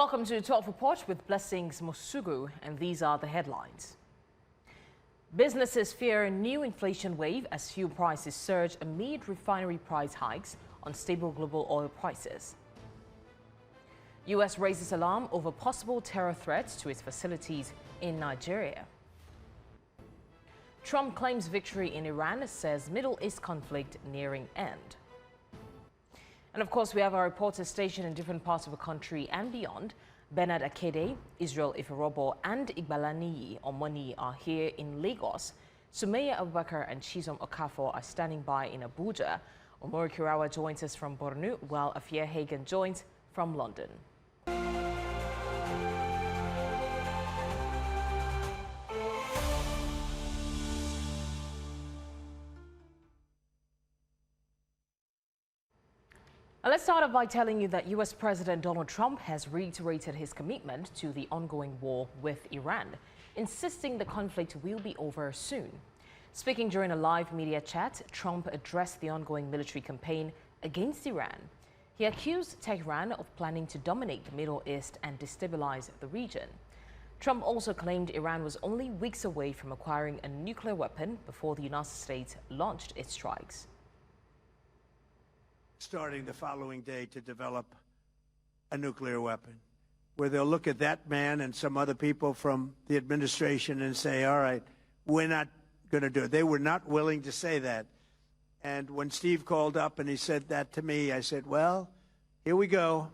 Welcome to 12 Report with Blessings Mosugu, and these are the headlines. Businesses fear a new inflation wave as fuel prices surge amid refinery price hikes on stable global oil prices. U.S. raises alarm over possible terror threats to its facilities in Nigeria. Trump claims victory in Iran, says Middle East conflict nearing end. And of course, we have our reporters stationed in different parts of the country and beyond. Bernard Akede, Israel Iferobo, and Igbalaniyi Omoni are here in Lagos. Sumaya Abubakar and Chizom Okafor are standing by in Abuja. Omori Kirawa joins us from Borno, while Afia Hagen joins from London. Let's start off by telling you that U.S. President Donald Trump has reiterated his commitment to the ongoing war with Iran, insisting the conflict will be over soon. Speaking during a live media chat, Trump addressed the ongoing military campaign against Iran. He accused Tehran of planning to dominate the Middle East and destabilize the region. Trump also claimed Iran was only weeks away from acquiring a nuclear weapon before the United States launched its strikes. Starting the following day to develop a nuclear weapon, where they'll look at that man and some other people from the administration and say, all right, we're not going to do it. They were not willing to say that. And when Steve called up and he said that to me, I said, well, here we go.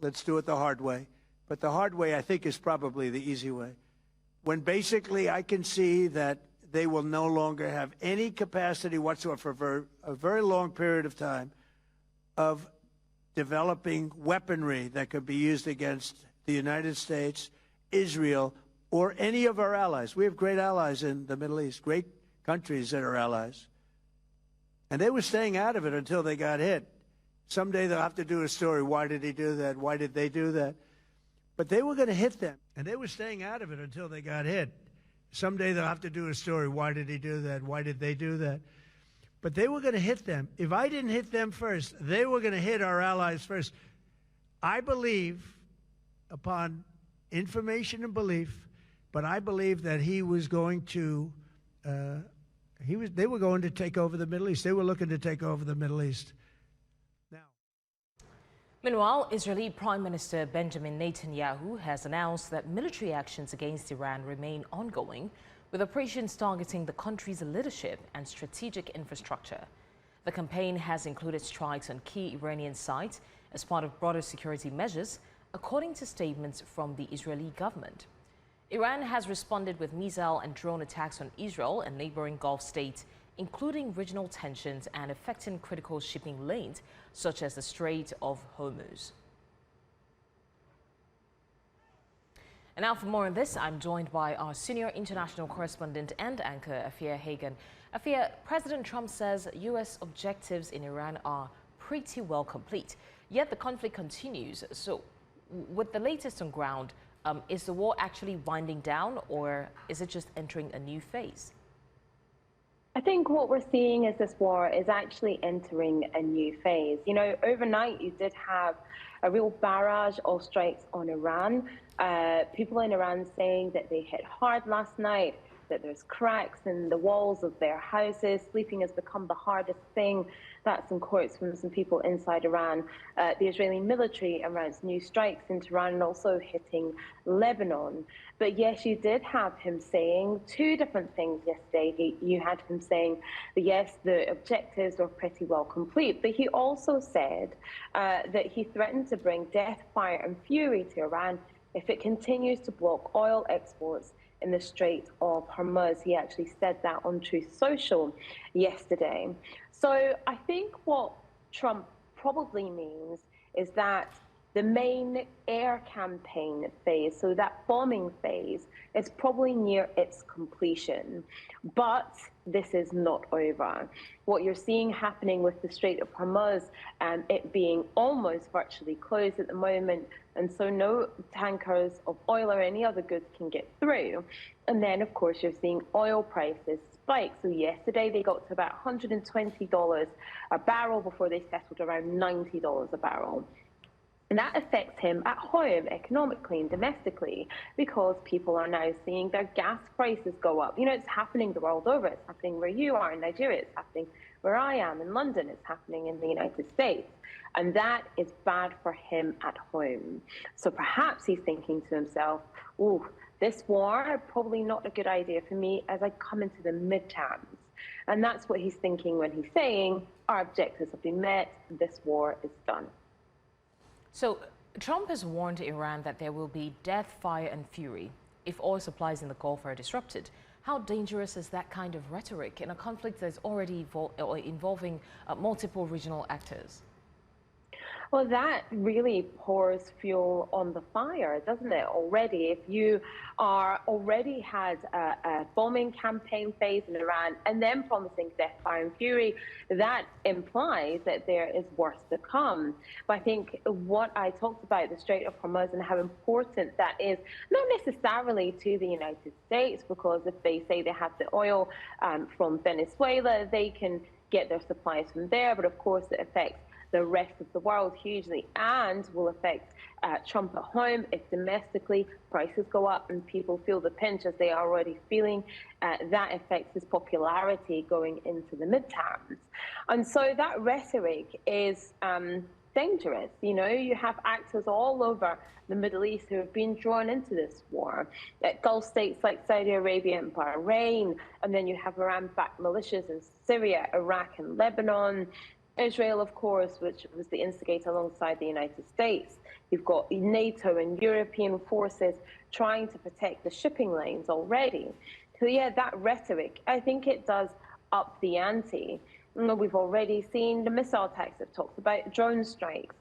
Let's do it the hard way. But the hard way, I think, is probably the easy way. When basically I can see that they will no longer have any capacity whatsoever for a very long period of time of developing weaponry that could be used against the United States, Israel, or any of our allies. We have great allies in the Middle East, great countries that are allies. And they were staying out of it until they got hit. Someday they'll have to do a story. Why did he do that? Why did they do that? But they were going to hit them. And they were staying out of it until they got hit. Someday they'll have to do a story. Why did he do that? Why did they do that? But they were going to hit them. If I didn't hit them first, they were going to hit our allies first. I believe, upon information and belief, but I believe that he was going to, they were going to take over the Middle East. They were looking to take over the Middle East. Now. Meanwhile, Israeli Prime Minister Benjamin Netanyahu has announced that military actions against Iran remain ongoing, with operations targeting the country's leadership and strategic infrastructure. The campaign has included strikes on key Iranian sites as part of broader security measures, according to statements from the Israeli government. Iran has responded with missile and drone attacks on Israel and neighboring Gulf states, including regional tensions and affecting critical shipping lanes, such as the Strait of Hormuz. And now for more on this, I'm joined by our senior international correspondent and anchor, Afia Hagen. Afia, President Trump says U.S. objectives in Iran are pretty well complete, yet the conflict continues. So with the latest on ground, is the war actually winding down, or is it just entering a new phase? I think what we're seeing is this war is actually entering a new phase. You know, overnight you did have a real barrage of strikes on Iran. People in Iran saying that they hit hard last night, that there's cracks in the walls of their houses. Sleeping has become the hardest thing. That's in quotes from some people inside Iran. The Israeli military announced new strikes into Iran and also hitting Lebanon. But yes, you did have him saying two different things yesterday. You had him saying that yes, the objectives were pretty well complete, but he also said that he threatened to bring death, fire and fury to Iran if it continues to block oil exports in the Strait of Hormuz. He actually said that on Truth Social yesterday. So I think what Trump probably means is that the main air campaign phase, so that bombing phase, is probably near its completion. But this is not over. What you're seeing happening with the Strait of Hormuz, it being almost virtually closed at the moment, and so no tankers of oil or any other goods can get through. And then, of course, you're seeing oil prices spike. So yesterday they got to about $120 a barrel before they settled around $90 a barrel. And that affects him at home, economically and domestically, because people are now seeing their gas prices go up. You know, it's happening the world over. It's happening where you are in Nigeria. It's happening where I am in London. It's happening in the United States. And that is bad for him at home. So perhaps he's thinking to himself, oh, this war, probably not a good idea for me as I come into the midterms. And that's what he's thinking when he's saying, our objectives have been met, this war is done. So Trump has warned Iran that there will be death, fire and fury if oil supplies in the Gulf are disrupted. How dangerous is that kind of rhetoric in a conflict that's already involving multiple regional actors? Well, that really pours fuel on the fire, doesn't it, already? If you are already had a bombing campaign phase in Iran and then promising death, fire and fury, that implies that there is worse to come. But I think what I talked about, the Strait of Hormuz and how important that is, not necessarily to the United States, because if they say they have the oil from Venezuela, they can get their supplies from there. But of course, it affects the rest of the world hugely and will affect Trump at home if domestically prices go up and people feel the pinch as they are already feeling. That affects his popularity going into the midterms. And so that rhetoric is dangerous. You know, you have actors all over the Middle East who have been drawn into this war. Gulf states like Saudi Arabia and Bahrain, and then you have Iran-backed militias in Syria, Iraq and Lebanon. Israel, of course, which was the instigator alongside the United States. You've got NATO and European forces trying to protect the shipping lanes already. So yeah, that rhetoric, I think it does up the ante. You know, we've already seen the missile attacks that talked about drone strikes,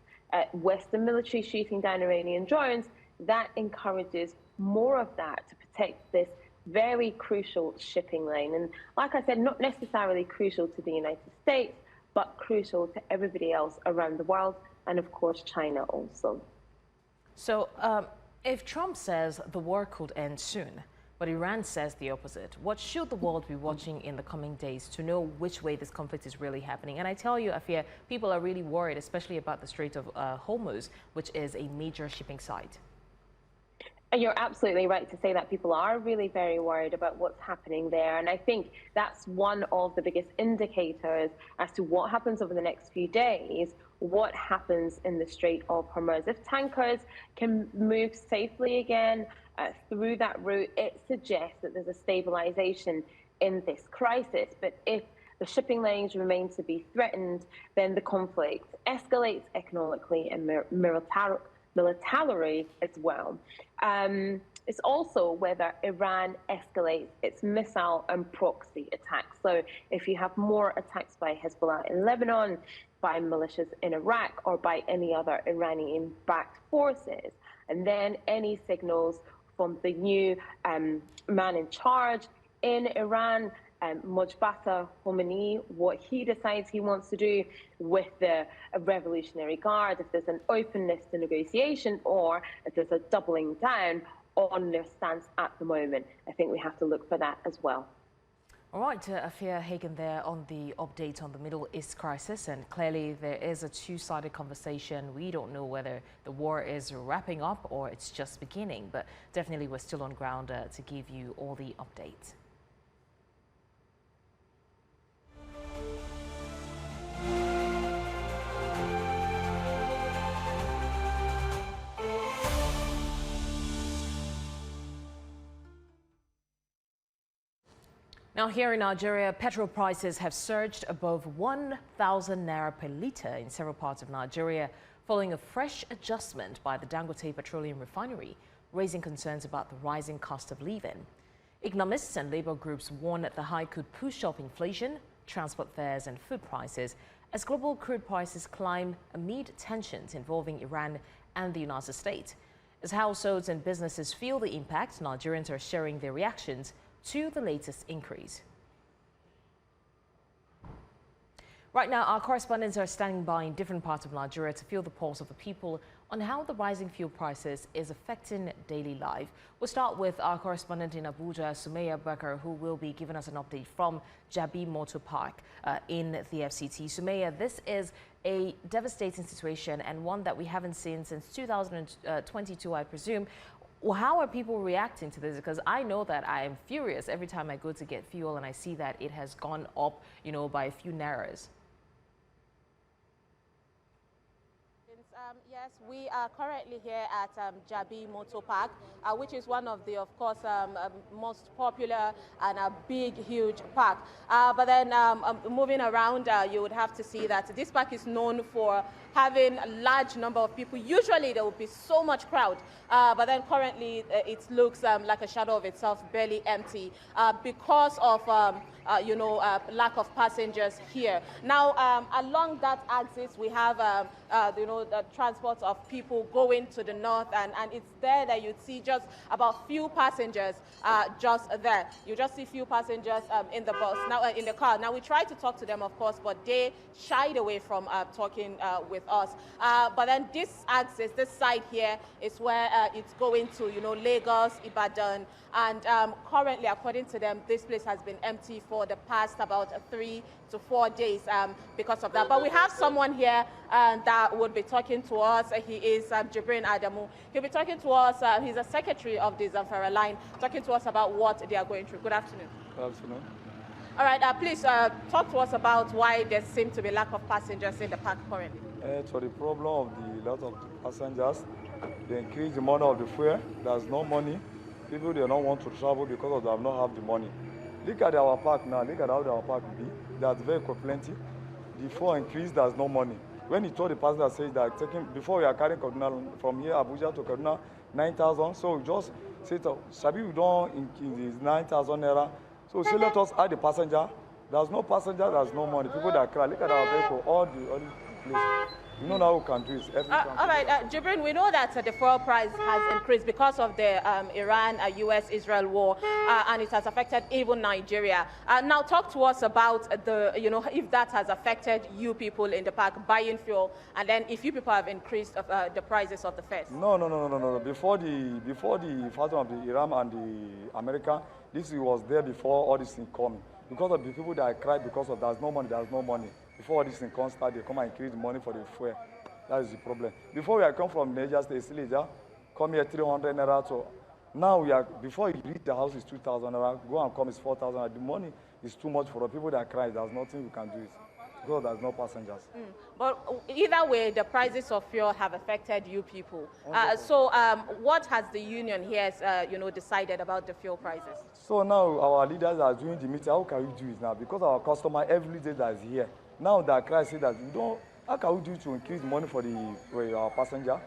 Western military shooting down Iranian drones. That encourages more of that to protect this very crucial shipping lane. And like I said, not necessarily crucial to the United States, but crucial to everybody else around the world, and of course China also. So if Trump says the war could end soon, but Iran says the opposite, what should the world be watching in the coming days to know which way this conflict is really happening? And I tell you, Afia, people are really worried, especially about the Strait of Hormuz, which is a major shipping site. You're absolutely right to say that people are really very worried about what's happening there. And I think that's one of the biggest indicators as to what happens over the next few days, what happens in the Strait of Hormuz. If tankers can move safely again through that route, it suggests that there's a stabilization in this crisis. But if the shipping lanes remain to be threatened, then the conflict escalates economically and militarily as well. It's also whether Iran escalates its missile and proxy attacks. So if you have more attacks by Hezbollah in Lebanon, by militias in Iraq, or by any other Iranian-backed forces, and then any signals from the new man in charge in Iran, Mojtaba Khomeini, what he decides he wants to do with the Revolutionary Guard, if there's an openness to negotiation or if there's a doubling down on their stance at the moment. I think we have to look for that as well. All right, Afia Hagen there on the update on the Middle East crisis, and clearly there is a two-sided conversation. We don't know whether the war is wrapping up or it's just beginning, but definitely we're still on ground to give you all the updates. Now here in Nigeria, petrol prices have surged above 1,000 naira per litre in several parts of Nigeria following a fresh adjustment by the Dangote Petroleum Refinery, raising concerns about the rising cost of living. Economists and labor groups warn that the hike could push up inflation, transport fares and food prices as global crude prices climb amid tensions involving Iran and the United States. As households and businesses feel the impact, Nigerians are sharing their reactions to the latest increase. Right now, our correspondents are standing by in different parts of Nigeria to feel the pulse of the people on how the rising fuel prices is affecting daily life. We'll start with our correspondent in Abuja, Sumaya Bakar, who will be giving us an update from Jabi Motor Park in the FCT. Sumaya, this is a devastating situation and one that we haven't seen since 2022, I presume. Well, how are people reacting to this? Because I know that I am furious every time I go to get fuel and I see that it has gone up, by a few nairas. Yes, we are currently here at Jabi Motor Park, which is one of the, of course, most popular and a big, huge park. But then moving around, you would have to see that this park is known for having a large number of people. Usually there would be so much crowd, but then currently it looks like a shadow of itself, barely empty, because of lack of passengers here. Now, along that axis, we have the transport of people going to the north, and it's there that you'd see just about few passengers just there. You just see few passengers in the bus, now in the car. Now, we tried to talk to them, of course, but they shied away from talking with us. But then this axis, this side here, is where it's going to, Lagos, Ibadan, and currently, according to them, this place has been empty for the past about 3 to 4 days because of that. But we have someone here that would be talking to us. He is Jibrin Adamu. He'll be talking to us. He's a secretary of the Zamfara line, talking to us about what they are going through. Good afternoon. Good afternoon. All right, please talk to us about why there seems to be lack of passengers in the park currently. So the problem of the lot of the passengers, they increase the money of the fare. There's no money. People, they don't want to travel because they have not have the money. Look at our park now. Look at how our park be. That's very plenty. The fare increase, there's no money. When he told the passenger, says that before we are carrying Kaduna from here, Abuja to Kaduna, 9,000. So we just say, Sabi, we don't increase 9,000 naira. So say, let us add the passenger. There's no passenger, there's no money. People that cry, look at our vehicle, all the places. You know now we can do it. All right, Jibrin, we know that the fuel price has increased because of the Iran-US-Israel war, and it has affected even Nigeria. Now, talk to us about if that has affected you people in the park buying fuel, and then if you people have increased the prices of the fares. No. Before the fighting of the Iran and the America, this was there before all this thing coming. Because of the people that cried because of there's no money. Before all this thing comes start, they come and increase the money for the fuel. That is the problem. Before we come from Niger State, come here 300 naira. So now before you reach the house is 2,000 naira. Go and come is 4,000. The money is too much for the people that cry. There's nothing we can do it because there's no passengers. But either way, the prices of fuel have affected you people. So what has the union here, decided about the fuel prices? So now our leaders are doing the meeting. How can we do it now? Because our customer every day that is here. Now that cry say that how can we do to increase the money for our passenger?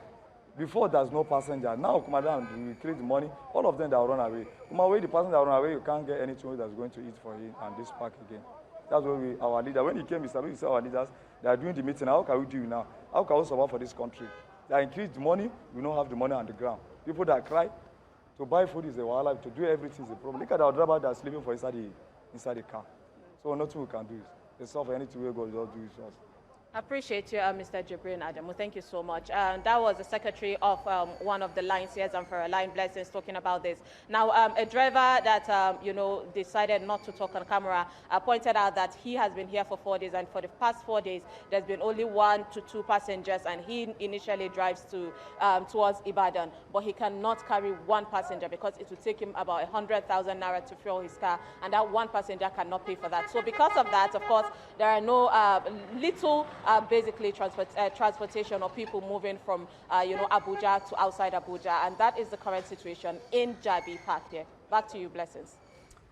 Before there's no passenger. Now come down, we increase the money. All of them that run away. Come away, the passenger run away, you can't get anything that's going to eat for him and this park again. That's what our leader. When he came, we said our leaders, they are doing the meeting. How can we do it now? How can we survive for this country? They increase the money, we don't have the money on the ground. People that cry, to buy food is a wildlife, to do everything is a problem. Look at our driver that's sleeping for inside the car. So nothing we can do. It's not for anything we go, just do it. I appreciate you, Mr. Jibrin Adamu. Thank you so much. That was the secretary of one of the lines here, Zamfara Line Blessings, talking about this. Now, a driver that, decided not to talk on camera pointed out that he has been here for 4 days, and for the past 4 days, there's been only 1 to 2 passengers, and he initially drives towards Ibadan, but he cannot carry 1 passenger because it will take him about 100,000 naira to fuel his car, and that 1 passenger cannot pay for that. So because of that, of course, there are no little basically transportation of people moving from Abuja to outside Abuja, and that is the current situation in Jabi Park here. Back to you, Blessings.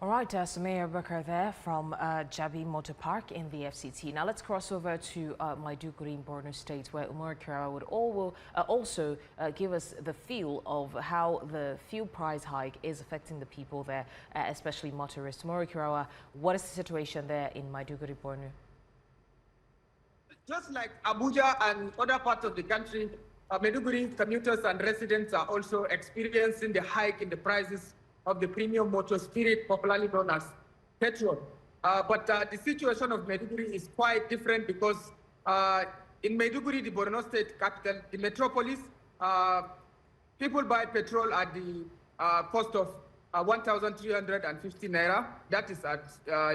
All right, Sumaya Bakar there from Jabi Motor Park in the FCT. Now let's cross over to Maiduguri in Borno State, where Umar Kirawa would also give us the feel of how the fuel price hike is affecting the people there, especially motorists. Umar Kirawa, what is the situation there in Maiduguri, Borno? Just like Abuja and other parts of the country, Maiduguri commuters and residents are also experiencing the hike in the prices of the premium motor spirit, popularly known as petrol. But the situation of Maiduguri is quite different because in Maiduguri, the Borno State capital, the metropolis, people buy petrol at the cost of 1,350 naira. That is at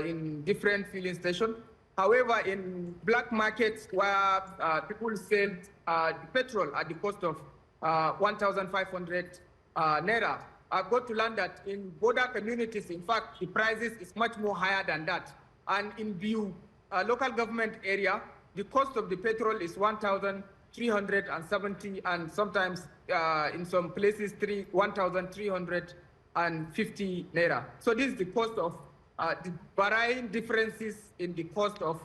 in different filling stations. However, in black markets where people sell the petrol at the cost of 1,500 naira, I got to learn that in border communities, in fact, the prices is much more higher than that. And in Biu, local government area, the cost of the petrol is 1,370, and sometimes in some places 1,350 naira. So this is the cost of the varying differences in the cost of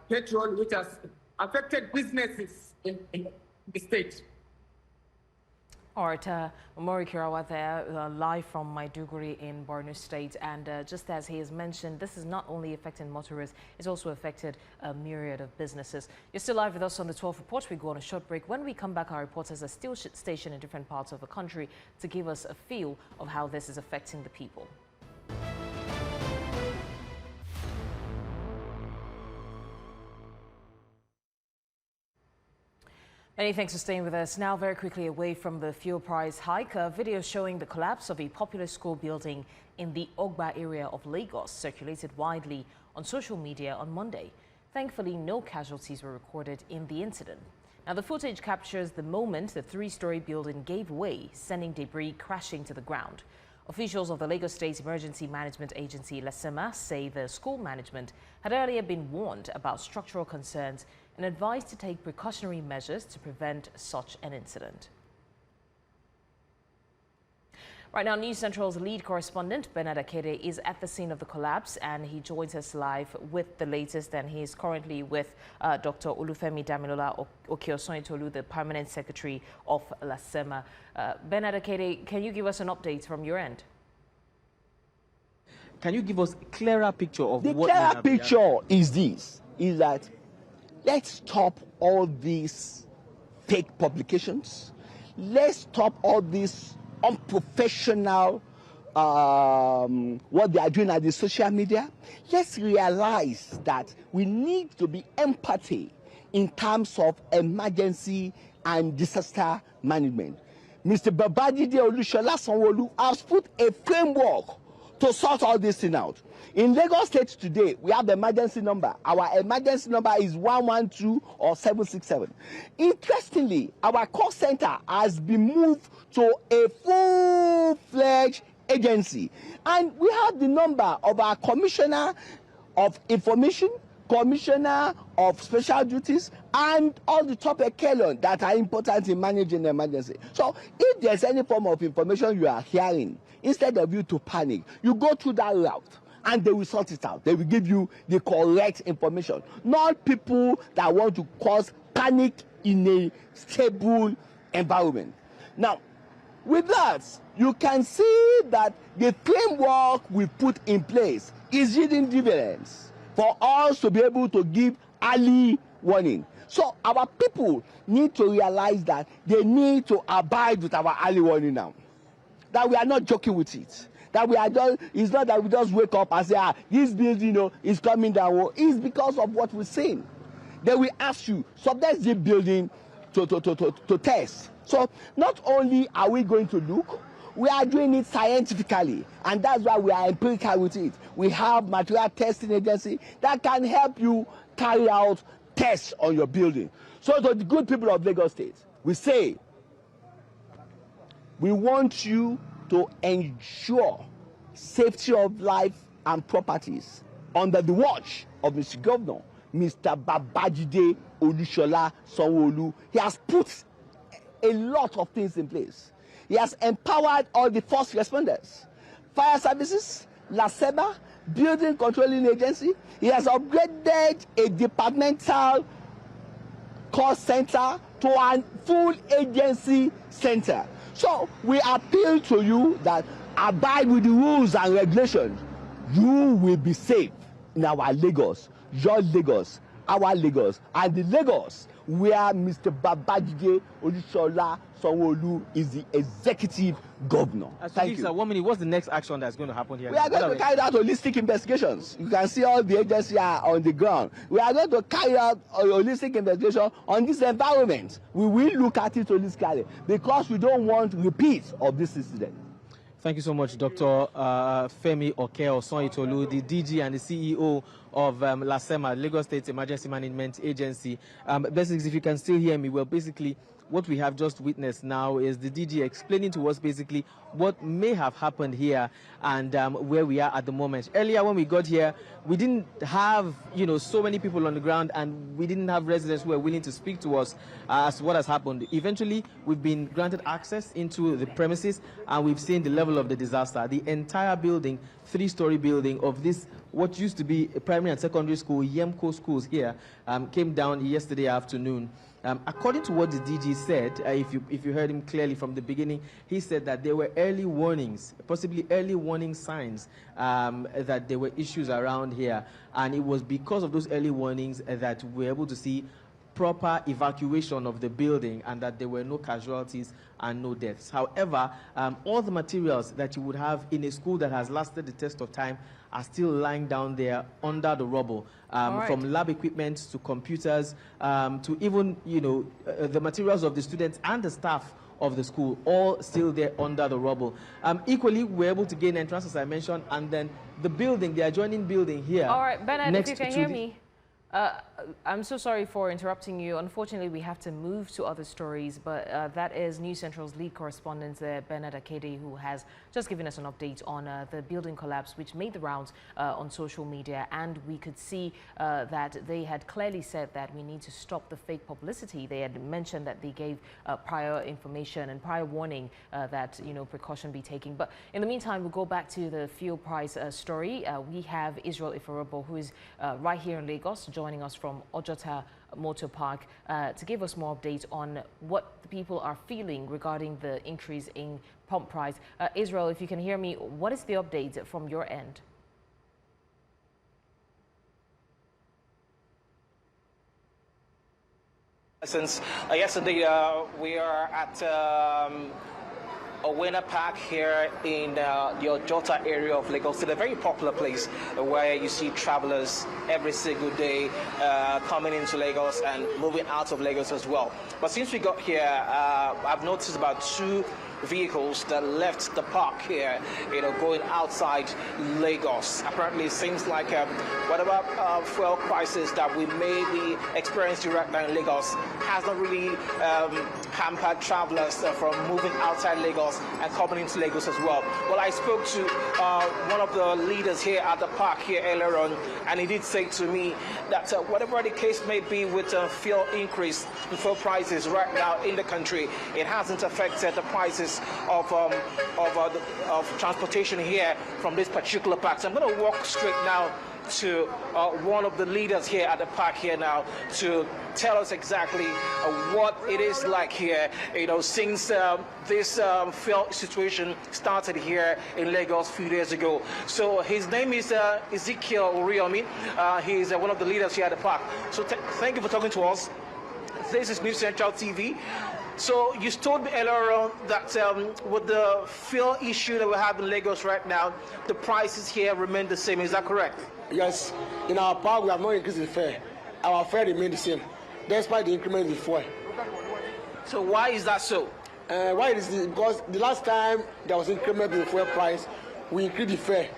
petrol, which has affected businesses in the state. All right, Omori Kirawa there, live from Maiduguri in Borno State. And just as he has mentioned, this is not only affecting motorists, it's also affected a myriad of businesses. You're still live with us on the 12 Report. We go on a short break. When we come back, our reporters are still stationed in different parts of the country to give us a feel of how this is affecting the people. Many thanks for staying with us. Now very quickly away from the fuel price hike, a video showing the collapse of a popular school building in the Ogba area of Lagos circulated widely on social media on Monday. Thankfully, no casualties were recorded in the incident. Now, the footage captures the moment the three-story building gave way, sending debris crashing to the ground. Officials of the Lagos State Emergency Management Agency, LASEMA, say the school management had earlier been warned about structural concerns and advised to take precautionary measures to prevent such an incident. Right now, News Central's lead correspondent, Bernard Akede, is at the scene of the collapse, and he joins us live with the latest. And he is currently with Dr. Olufemi Damilola Okeosonyitolu, the Permanent Secretary of LASEMA. Bernard Akede, can you give us an update from your end? Can you give us a clearer picture of the what clearer picture is this, is that let's stop all these fake publications. Let's stop all these unprofessional what they are doing at the social media. Let's realize that we need to be empathy in terms of emergency and disaster management. Mr. Babajide Olushola Sanwo-Olu has put a framework to sort all this thing out. In Lagos State today, we have the emergency number. Our emergency number is 112 or 767. Interestingly, our call center has been moved to a full-fledged agency. And we have the number of our Commissioner of Information, Commissioner of Special Duties, and all the top echelon that are important in managing the emergency. So if there's any form of information you are hearing, instead of you to panic, you go through that route and they will sort it out. They will give you the correct information. Not people that want to cause panic in a stable environment. Now, with that, you can see that the framework we put in place is yielding dividends for us to be able to give early warning. So our people need to realize that they need to abide with our early warning now. That we are not joking with it. That we are just, it's not that we just wake up and say, this building is coming down. It's because of what we're seeing. Then we ask you, subject the building to test. So not only are we going to look, we are doing it scientifically, and that's why we are empirical with it. We have material testing agency that can help you carry out tests on your building. So to the good people of Lagos State, we say, we want you to ensure safety of life and properties under the watch of Mr. Governor, Mr. Babajide Olushola Sanwo-Olu. He has put a lot of things in place. He has empowered all the first responders, fire services, LASEMA, building controlling agency. He has upgraded a departmental call center to a full agency center. So we appeal to you that abide with the rules and regulations. You will be safe in our Lagos, your Lagos, our Lagos, and the Lagos where Mr. Babajide Olusola Sanwo-Olu is the executive governor. Thank you. Sir, 1 minute. What's the next action that's going to happen here? We are going to carry out holistic investigations. You can see all the agencies are on the ground. We are going to carry out a holistic investigation on this environment. We will look at it holistically because we don't want repeats of this incident. Thank you so much, Dr. Femi Oke-Oson-Itolu, the DG and the CEO of LASEMA, Lagos State Emergency Management Agency. Basically, if you can still hear me, well, basically, what we have just witnessed now is the DG explaining to us basically what may have happened here and where we are at the moment. Earlier when we got here, we didn't have, so many people on the ground, and we didn't have residents who were willing to speak to us as to what has happened. Eventually, we've been granted access into the premises, and we've seen the level of the disaster. The entire building, 3-story building of this, what used to be a primary and secondary school, Yemco schools here, came down yesterday afternoon. According to what the DG said, if you heard him clearly from the beginning, he said that there were early warnings, possibly early warning signs that there were issues around here. And it was because of those early warnings that we were able to see proper evacuation of the building and that there were no casualties and no deaths. However, all the materials that you would have in a school that has lasted the test of time are still lying down there under the rubble, from lab equipment to computers to even, the materials of the students and the staff of the school, all still there under the rubble. Equally, we're able to gain entrance, as I mentioned, and then the building, the adjoining building here. All right, Bernard, if you can hear me. I'm so sorry for interrupting you. Unfortunately, we have to move to other stories, but that is News Central's lead correspondent, Bernard Akede, who has just given us an update on the building collapse, which made the rounds on social media. And we could see that they had clearly said that we need to stop the fake publicity. They had mentioned that they gave prior information and prior warning that, precaution be taken. But in the meantime, we'll go back to the fuel price story. We have Israel Iferobo, who is right here in Lagos, joining us from Ojota Motor Park to give us more updates on what the people are feeling regarding the increase in pump price. Israel, if you can hear me, what is the update from your end? Since yesterday, we are at Owena Park here in the Ojota area of Lagos. It's a very popular place where you see travelers every single day coming into Lagos and moving out of Lagos as well. But since we got here, I've noticed about 2 vehicles that left the park here, going outside Lagos. Apparently, it seems like whatever fuel crisis that we may be experiencing right now in Lagos has not really hampered travelers from moving outside Lagos and coming into Lagos as well. Well, I spoke to one of the leaders here at the park here earlier on, and he did say to me that whatever the case may be with fuel increase in fuel prices right now in the country, it hasn't affected the prices of transportation here from this particular park. So I'm going to walk straight now to one of the leaders here at the park here now to tell us exactly what it is like here, since this fuel situation started here in Lagos a few days ago. So his name is Ezekiel Oriomi. He's one of the leaders here at the park. So thank you for talking to us. This is News Central TV. So you told me earlier on that with the fuel issue that we have in Lagos right now, the prices here remain the same. Is that correct? Yes. In our park, we have not increased the fare. Our fare remains the same, despite the increment in the fuel. So why is that so? Why is it? Because the last time there was increment in the fuel price, we increased the fare.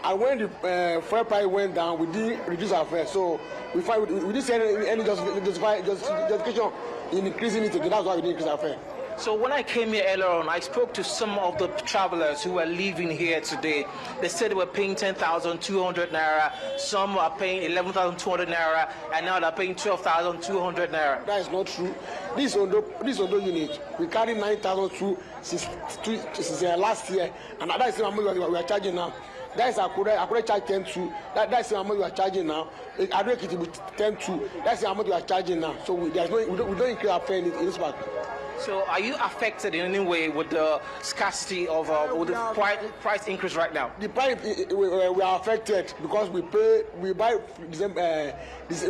And when the fuel price went down, we didn't reduce our fare. So we didn't see any justification in increasing it again. That's why we didn't increase our fare. So when I came here earlier on, I spoke to some of the travelers who were leaving here today. They said they were paying 10,200 naira. Some are paying 11,200 naira, and now they're paying 12,200 naira. That is not true. This Ondo unit, we carry 9,002 since last year, and that is the amount we are charging now. That is Akure charge 10.2. That's the amount you are charging now. Ado Ekiti with 10.2. That's the amount you are charging now. So we don't increase our fare in this part. So are you affected in any way with the scarcity of with the price increase right now? The price we are affected because we buy the same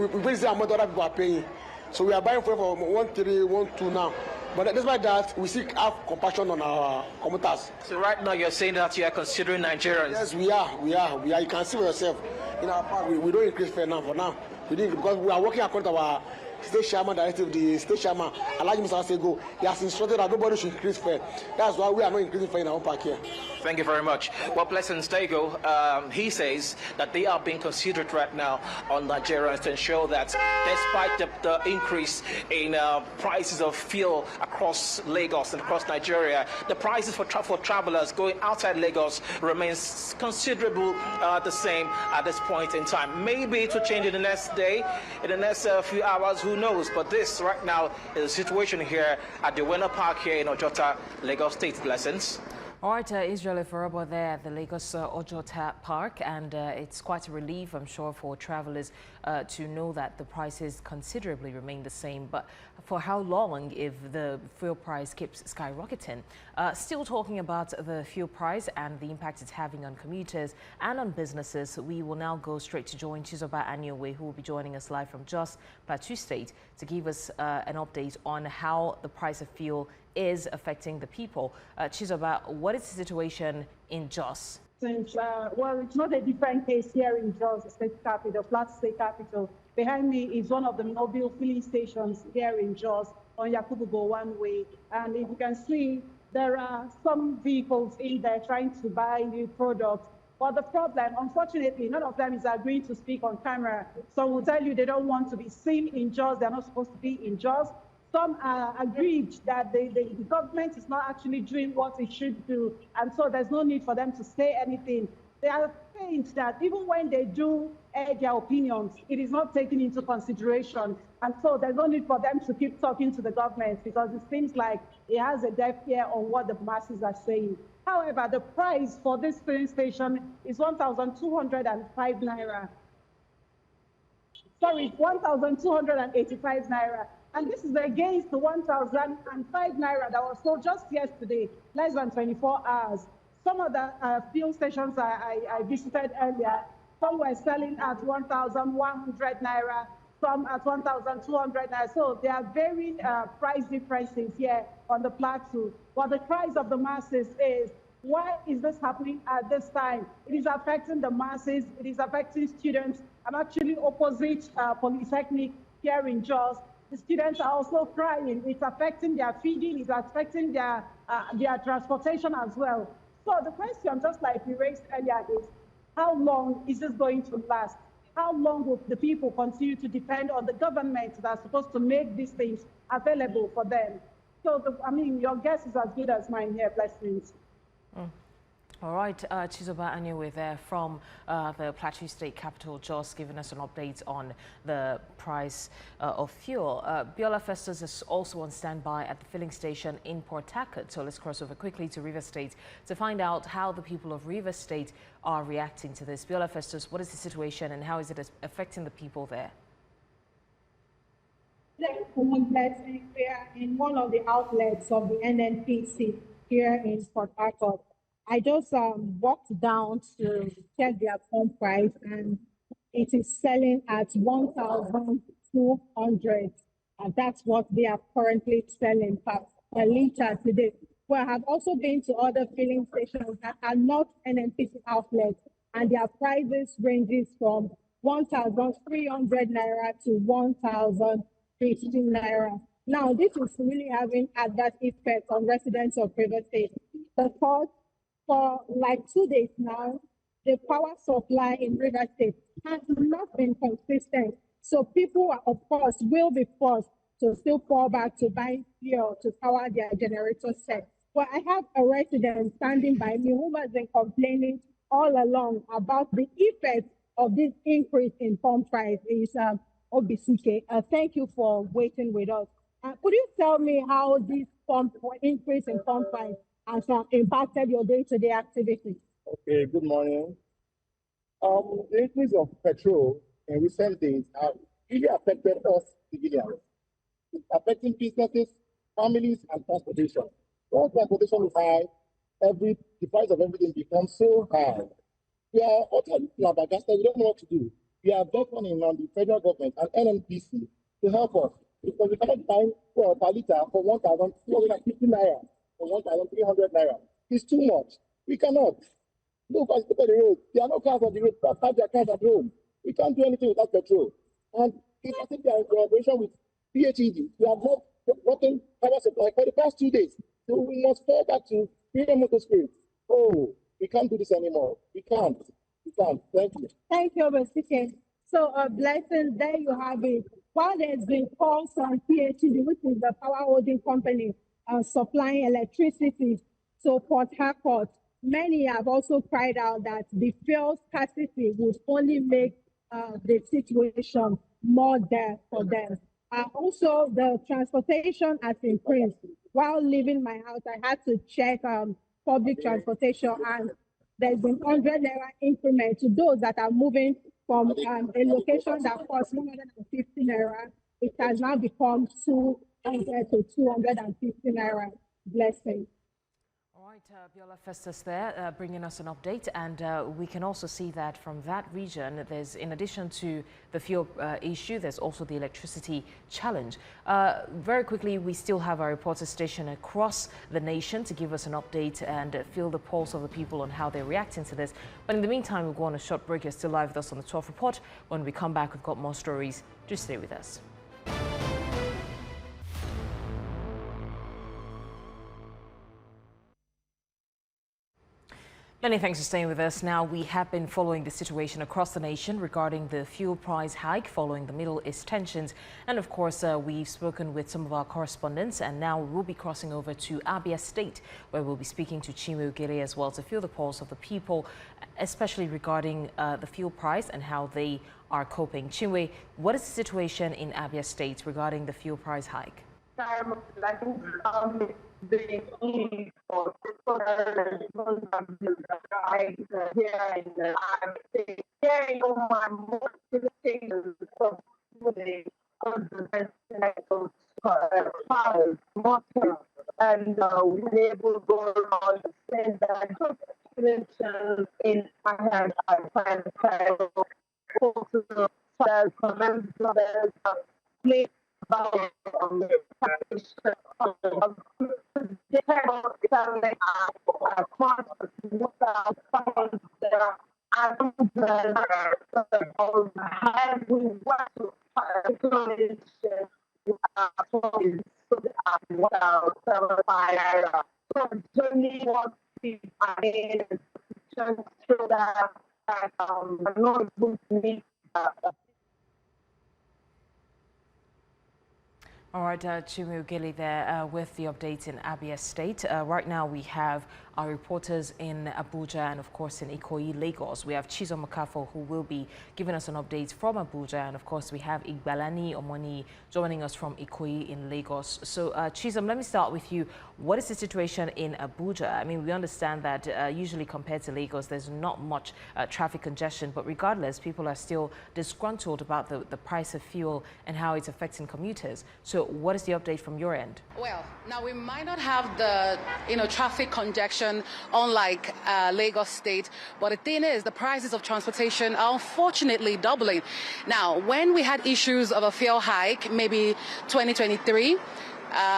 amount other people are paying. So we are buying for 1.3, 1.2 now. But despite that, we still have compassion on our commuters. So right now you're saying that you are considering Nigerians? Yes, we are. You can see for yourself. In our park, we don't increase fare now for now. We didn't, because we are working according to our state chairman directive. The state chairman, Alhaji Mr. Sego, he has instructed that nobody should increase fare. That's why we are not increasing fare in our own park here. Thank you very much. Well, Pleasant Stego, he says that they are being considered right now on Nigerians to ensure that despite the increase in prices of fuel across Lagos and across Nigeria, the prices for travelers going outside Lagos remains considerable the same at this point in time. Maybe it will change in the next day, in the next few hours, who knows? But this right now is the situation here at the Winner Park here in Ojota, Lagos State. Blessings. All right, Israel Iforobo there at the Lagos Ojota Park, and it's quite a relief, I'm sure, for travelers to know that the prices considerably remain the same. But for how long if the fuel price keeps skyrocketing? Still talking about the fuel price and the impact it's having on commuters and on businesses, we will now go straight to join Chizoba Anyowe, who will be joining us live from Jos, Plateau State, to give us an update on how the price of fuel is affecting the people. Chizoba, what is the situation in Jos? Well, it's not a different case here in Jos, the state capital, Plateau State capital. Behind me is one of the mobile filling stations here in Jos on Yakubu Gowon Way. And if you can see, there are some vehicles in there trying to buy new products. But the problem, unfortunately, none of them is agreeing to speak on camera. Some will tell you they don't want to be seen in Jos. They're not supposed to be in Jos. Some agreed that the government is not actually doing what it should do, and so there's no need for them to say anything. They are saying that even when they do air their opinions, it is not taken into consideration, and so there's no need for them to keep talking to the government because it seems like it has a deaf ear on what the masses are saying. However, the price for this filling station is 1,205 naira. Sorry, 1,285 naira. And this is against the 1,005 naira that was sold just yesterday, less than 24 hours. Some of the fuel stations I visited earlier, some were selling at 1,100 naira, some at 1,200 naira. So there are varying price differences here on the plateau. But the cries of the masses is, why is this happening at this time? It is affecting the masses, it is affecting students. I'm actually opposite Polytechnic here in Jos. The students are also crying. It's affecting their feeding, it's affecting their transportation as well. So the question, just like we raised earlier, is how long is this going to last? How long will the people continue to depend on the government that's supposed to make these things available for them? So, your guess is as good as mine here. Blessings. All right, Chizoba Anyowe there from the Plateau State capital, Jos, giving us an update on the price of fuel. Biola Festus is also on standby at the filling station in Port Harcourt. So let's cross over quickly to River State to find out how the people of River State are reacting to this. Biola Festus, what is the situation and how is it affecting the people there? We are in one of the outlets of the NNPC here in Port Harcourt. I just walked down to check their pump price, and it is selling at 1,200, and that's what they are currently selling per liter today. Well, I have also been to other filling stations that are not NNPC outlets, and their prices ranges from 1,300 naira to 1,015 naira. Now, this is really having adverse effects on residents of River State because for like 2 days now, the power supply in River State has not been consistent. So people, of course, will be forced to still fall back to buy fuel to power their generator set. Well, I have a resident standing by me who has been complaining all along about the effect of this increase in pump price. Is OBCK. Thank you for waiting with us. Could you tell me how this increase in pump price has impacted your day-to-day activities? Okay, good morning. The increase of petrol in recent days have really affected us civilians. It's affecting businesses, families, and transportation. Once transportation is high, the price of everything becomes so high. We are utterly flabbergasted. We don't know what to do. We are beckoning on the federal government and NNPC to help us because we cannot find fuel per liter for 1,250 naira or 1,300 naira. It's too much. We cannot. Look at the road. There are no cars on the road. They have their cars at home. We can't do anything without petrol. And I think they are in collaboration with PHED. We have not gotten power supply for the past 2 days. So we must fall back to freedom of the spirit. Oh, we can't do this anymore. We can't. We can't. Thank you. Thank you, Mr. So, Blessing, there you have it. While there's been calls on PHED, which is the power holding company supplying electricity to Port Harcourt, many have also cried out that the fuel scarcity would only make the situation more dire for them. Also, the transportation has increased. While leaving my house, I had to check public transportation, and there's been 100 naira increment to those that are moving from a location that costs 150 naira. It has now become 200 to 250 naira. Blessing. All right, Biola Festus there, bringing us an update, and we can also see that from that region, there's, in addition to the fuel issue, there's also the electricity challenge. Very quickly, we still have our reporters stationed across the nation to give us an update and feel the pulse of the people on how they're reacting to this. But in the meantime, we'll go on a short break. You're still live with us on the 12 Report. When we come back, we've got more stories. Just stay with us. Many thanks for staying with us. Now, we have been following the situation across the nation regarding the fuel price hike following the Middle East tensions. And of course, we've spoken with some of our correspondents, and now we'll be crossing over to Abia State, where we'll be speaking to Chinwe Ogere as well to feel the pulse of the people, especially regarding the fuel price and how they are coping. Chinwe, what is the situation in Abia State regarding the fuel price hike? The need for here in the state, carrying on my motivation for the and we were able to go around and say that good in I had I find the also about All right, Chinwe Ogere there with the update in Abia State. Right now we have our reporters in Abuja and of course in Ikoyi, Lagos. We have Chizo Makafo who will be giving us an update from Abuja, and of course we have Igbalani Omoni joining us from Ikoyi in Lagos. So Chizo, let me start with you. What is the situation in Abuja? I mean, we understand that usually compared to Lagos, there's not much traffic congestion, but regardless, people are still disgruntled about the price of fuel and how it's affecting commuters. So what is the update from your end? Well, now we might not have the traffic congestion unlike Lagos State, but the thing is the prices of transportation are unfortunately doubling. Now, when we had issues of a fuel hike, maybe 2023,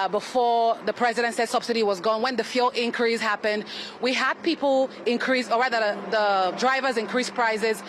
before the president said subsidy was gone, when the fuel increase happened, we had people increase, or rather the drivers increase prices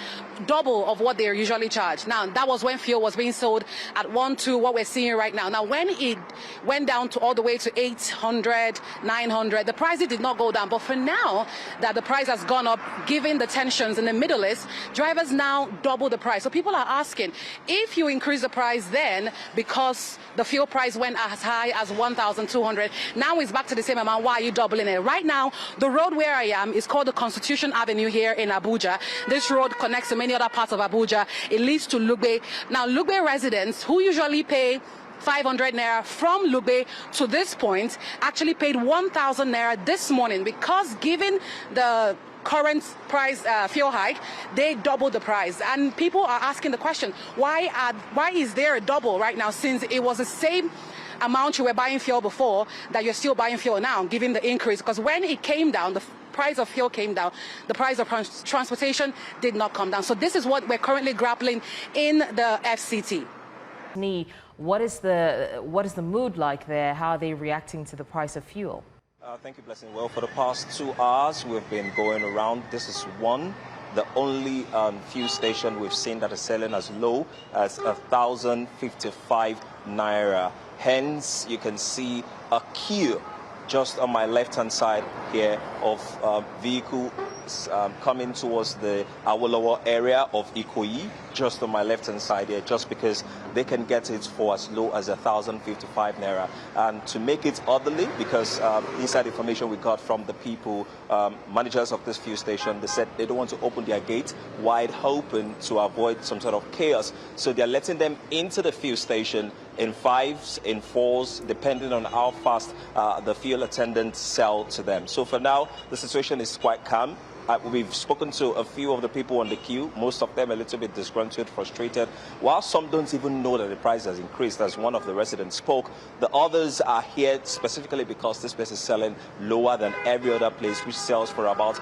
double of what they're usually charged. Now, that was when fuel was being sold at 1.2, what we're seeing right now. Now, when it went down to all the way to 800, 900, the prices did not go down. But for now that the price has gone up, given the tensions in the Middle East, drivers now double the price. So people are asking, if you increase the price then because the fuel price went as high as 1,200, now it's back to the same amount, why are you doubling it? Right now, the road where I am is called the Constitution Avenue here in Abuja. This road connects to many other parts of Abuja. It leads to Lugbe. Now, Lugbe residents who usually pay 500 naira from Lugbe to this point actually paid 1,000 naira this morning because given the current price fuel hike, they doubled the price. And people are asking the question, why is there a double right now, since it was the same amount you were buying fuel before that you're still buying fuel now, given the increase? Because when it came down, the price of fuel came down, the price of transportation did not come down. So this is what we're currently grappling in the FCT. What is the mood like there? How are they reacting to the price of fuel? Thank you, Blessing. Well, for the past 2 hours, we've been going around. This is the only fuel station we've seen that is selling as low as 1,055 naira. Hence, you can see a queue just on my left-hand side here of vehicles coming towards the Awolowo area of Ikoyi, just on my left-hand side here, just because they can get it for as low as 1,055 naira. And to make it orderly, because inside information we got from the people, managers of this fuel station, they said they don't want to open their gate wide open to avoid some sort of chaos. So they're letting them into the fuel station in 5s, in 4s, depending on how fast the fuel attendants sell to them. So for now, the situation is quite calm. We've spoken to a few of the people on the queue, most of them a little bit disgruntled, frustrated, while some don't even know that the price has increased, as one of the residents spoke. The others are here specifically because this place is selling lower than every other place, which sells for about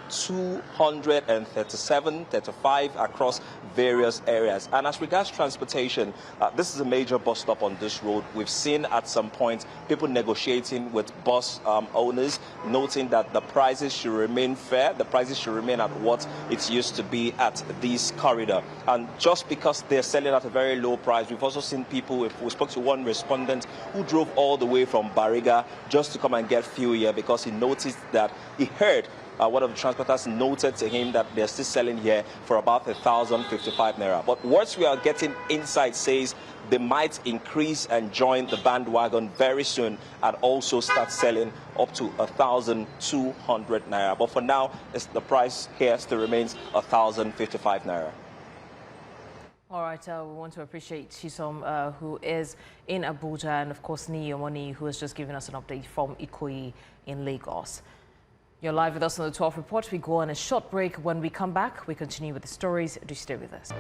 1,237-35 across various areas. And as regards transportation, this is a major bus stop on this road. We've seen at some point people negotiating with bus owners, noting that the prices should remain fair, the prices should remain at what it used to be at this corridor. And just because they're selling at a very low price, we've also seen people, we spoke to one respondent who drove all the way from Bariga just to come and get fuel here because he noticed that he heard one of the transporters noted to him that they're still selling here for about 1,055 naira. But what we are getting inside says they might increase and join the bandwagon very soon and also start selling up to 1,200 naira. But for now, the price here still remains 1,055 naira. All right, we want to appreciate Chisom, who is in Abuja, and of course Niyomoni, who has just given us an update from Ikoyi in Lagos. You're live with us on the 12 Report. We go on a short break. When we come back, we continue with the stories. Do stay with us.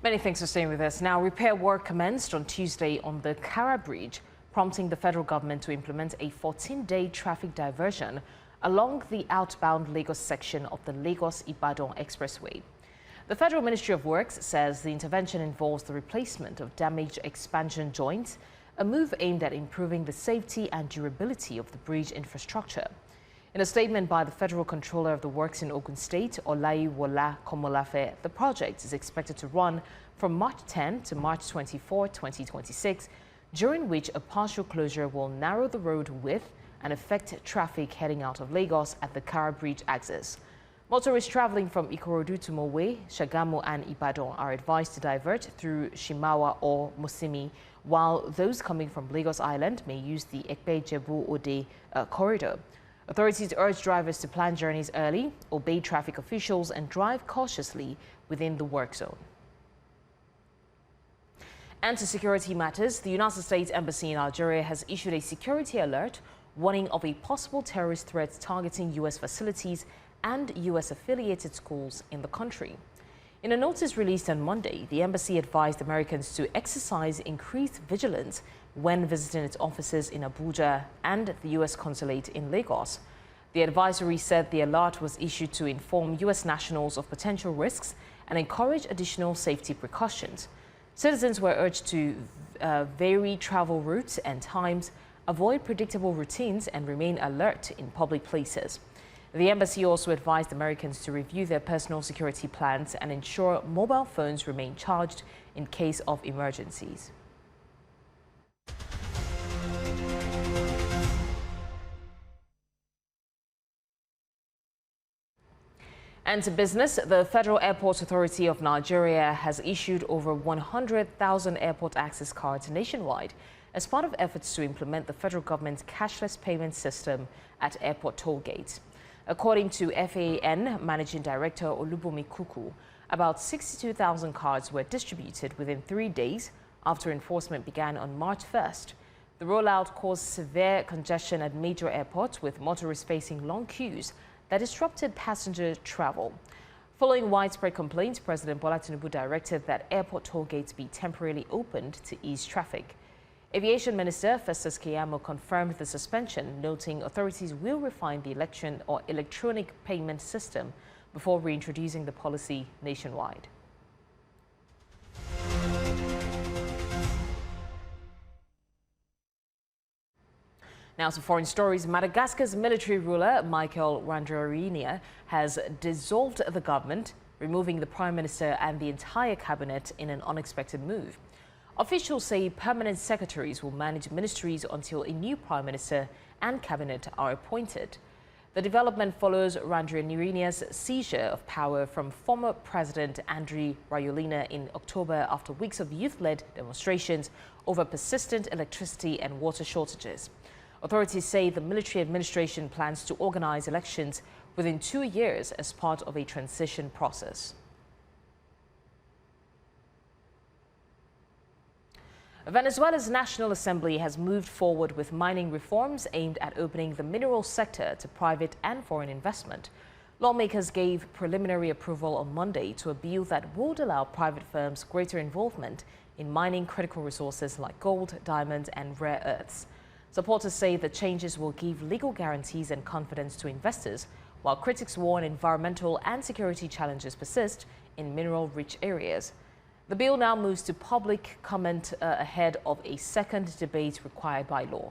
Many thanks for staying with us. Now, repair work commenced on Tuesday on the Kara Bridge, prompting the federal government to implement a 14-day traffic diversion along the outbound Lagos section of the Lagos-Ibadan Expressway. The Federal Ministry of Works says the intervention involves the replacement of damaged expansion joints, a move aimed at improving the safety and durability of the bridge infrastructure. In a statement by the Federal Controller of the Works in Ogun State, Olaiwola Komolafe, the project is expected to run from March 10 to March 24, 2026, during which a partial closure will narrow the road width and affect traffic heading out of Lagos at the Kara Bridge axis. Motorists traveling from Ikorodu to Mowe, Shagamu and Ibadan are advised to divert through Shimawa or Musimi, while those coming from Lagos Island may use the Ekpe-Jebu-Ode corridor. Authorities urge drivers to plan journeys early, obey traffic officials and drive cautiously within the work zone. And to security matters, the United States Embassy in Algeria has issued a security alert warning of a possible terrorist threat targeting U.S. facilities and U.S.-affiliated schools in the country. In a notice released on Monday, the embassy advised Americans to exercise increased vigilance when visiting its offices in Abuja and the U.S. consulate in Lagos. The advisory said the alert was issued to inform U.S. nationals of potential risks and encourage additional safety precautions. Citizens were urged to vary travel routes and times, avoid predictable routines, and remain alert in public places. The embassy also advised Americans to review their personal security plans and ensure mobile phones remain charged in case of emergencies. And to business, the Federal Airports Authority of Nigeria has issued over 100,000 airport access cards nationwide as part of efforts to implement the federal government's cashless payment system at airport toll gates. According to FAN Managing Director Olubomi Kuku, about 62,000 cards were distributed within 3 days after enforcement began on March 1st. The rollout caused severe congestion at major airports, with motorists facing long queues that disrupted passenger travel. Following widespread complaints, President Bola Tinubu directed that airport toll gates be temporarily opened to ease traffic. Aviation Minister Festus Keyamo confirmed the suspension, noting authorities will refine the electronic payment system before reintroducing the policy nationwide. Now to foreign stories. Madagascar's military ruler, Michael Randrianirina, has dissolved the government, removing the prime minister and the entire cabinet in an unexpected move. Officials say permanent secretaries will manage ministries until a new prime minister and cabinet are appointed. The development follows Randrianirina's seizure of power from former President Andry Rajoelina in October after weeks of youth-led demonstrations over persistent electricity and water shortages. Authorities say the military administration plans to organize elections within 2 years as part of a transition process. Venezuela's National Assembly has moved forward with mining reforms aimed at opening the mineral sector to private and foreign investment. Lawmakers gave preliminary approval on Monday to a bill that would allow private firms greater involvement in mining critical resources like gold, diamonds, and rare earths. Supporters say the changes will give legal guarantees and confidence to investors, while critics warn environmental and security challenges persist in mineral-rich areas. The bill now moves to public comment ahead of a second debate required by law.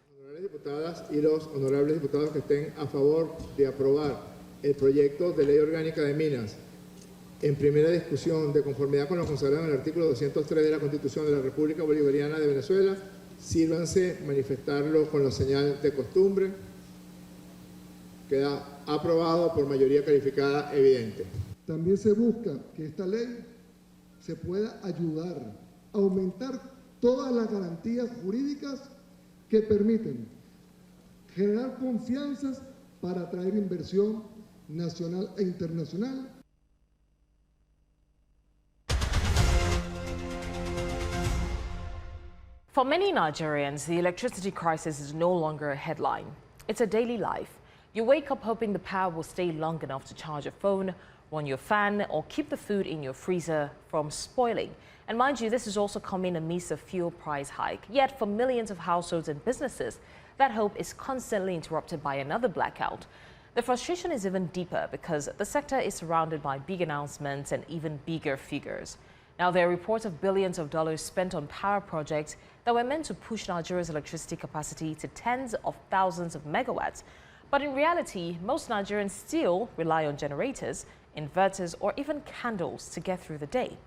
Honorables diputadas y los honorables diputados que estén a favor de aprobar el proyecto de ley orgánica de minas en primera discusión de conformidad con lo consagrado en el artículo 203 de la Constitución de la República Bolivariana de Venezuela, sírvanse manifestarlo con la señal de costumbre. Queda aprobado por mayoría calificada evidente. También se busca que esta ley se pueda ayudar a aumentar todas las garantías jurídicas que permiten generar confianzas para atraer inversión nacional e internacional. For many Nigerians, the electricity crisis is no longer a headline. It's a daily life. You wake up hoping the power will stay long enough to charge your phone, run your fan, or keep the food in your freezer from spoiling. And mind you, this is also coming amidst a fuel price hike. Yet for millions of households and businesses, that hope is constantly interrupted by another blackout. The frustration is even deeper because the sector is surrounded by big announcements and even bigger figures. Now, there are reports of billions of dollars spent on power projects that were meant to push Nigeria's electricity capacity to tens of thousands of megawatts. But in reality, most Nigerians still rely on generators, inverters, or even candles to get through the day.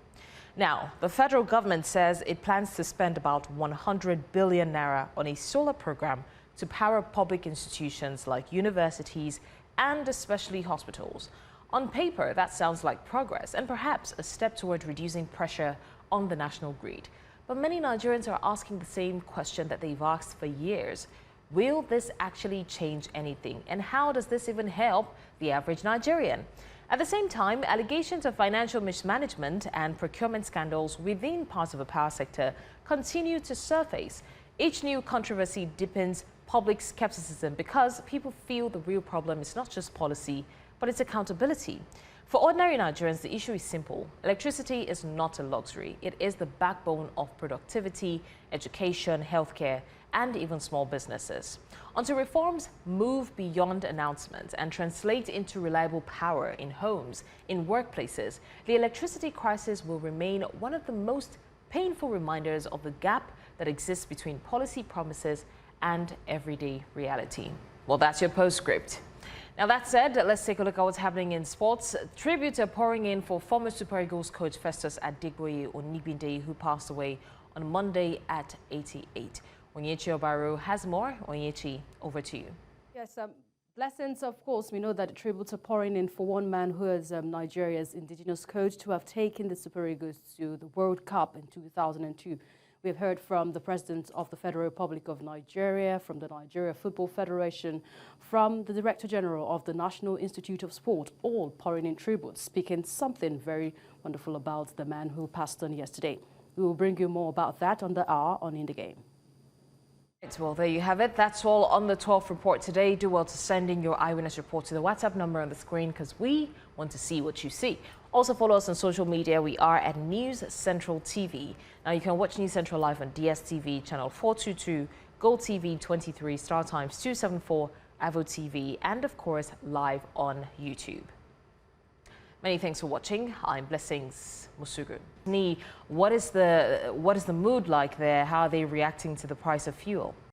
Now, the federal government says it plans to spend about 100 billion naira on a solar program to power public institutions like universities and especially hospitals. On paper, that sounds like progress and perhaps a step toward reducing pressure on the national grid. But many Nigerians are asking the same question that they've asked for years. Will this actually change anything? And how does this even help the average Nigerian? At the same time, allegations of financial mismanagement and procurement scandals within parts of the power sector continue to surface. Each new controversy deepens public skepticism because people feel the real problem is not just policy, but it's accountability. For ordinary Nigerians, the issue is simple. Electricity is not a luxury. It is the backbone of productivity, education, healthcare, and even small businesses. Until reforms move beyond announcements and translate into reliable power in homes, in workplaces, the electricity crisis will remain one of the most painful reminders of the gap that exists between policy promises and everyday reality. Well, that's your postscript. Now, that said, let's take a look at what's happening in sports. Tributes are pouring in for former Super Eagles coach Festus Adegboye Onigbinde, who passed away on Monday at 88. Onyechi Obaro has more. Onyechi, over to you. Yes, blessings, of course. We know that the tributes are pouring in for one man who is Nigeria's indigenous coach to have taken the Super Eagles to the World Cup in 2002. We've heard from the President of the Federal Republic of Nigeria, from the Nigeria Football Federation, from the Director General of the National Institute of Sport, all pouring in tributes, speaking something very wonderful about the man who passed on yesterday. We will bring you more about that on the hour on In the Game. Well, there you have it. That's all on the 12th report today. Do well to send in your eyewitness report to the WhatsApp number on the screen because we want to see what you see. Also follow us on social media. We are at News Central TV. Now you can watch News Central live on DSTV channel 422, Gold TV 23, Star Times 274, Avo TV, and of course live on YouTube. Many thanks for watching. I'm Blessings Musugu. What is the mood like there? How are they reacting to the price of fuel?